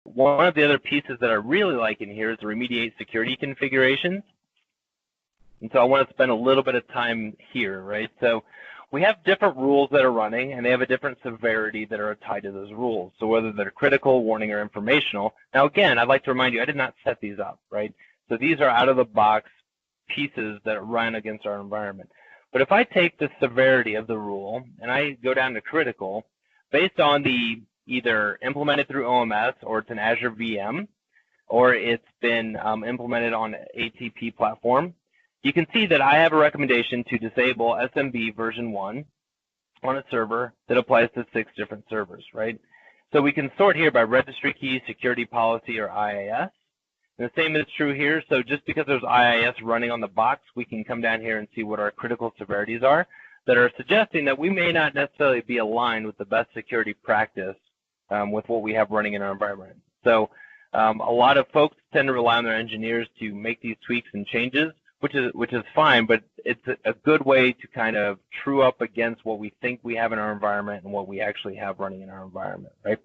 one of the other pieces that I really like in here is the remediate security configurations. And so I want to spend a little bit of time here, right? So we have different rules that are running, and they have a different severity that are tied to those rules. So whether they're critical, warning, or informational. Now, again, I'd like to remind you, I did not set these up, right? So these are out-of-the-box pieces that run against our environment. But if I take the severity of the rule and I go down to critical, based on the either implemented through OMS or it's an Azure VM, or it's been implemented on ATP platform, you can see that I have a recommendation to disable SMB version 1 on a server that applies to 6 different servers, right? So we can sort here by registry key, security policy, or IIS. And the same is true here. So just because there's IIS running on the box, we can come down here and see what our critical severities are that are suggesting that we may not necessarily be aligned with the best security practice with what we have running in our environment. So a lot of folks tend to rely on their engineers to make these tweaks and changes, which is fine, but it's a good way to kind of true up against what we think we have in our environment and what we actually have running in our environment, right?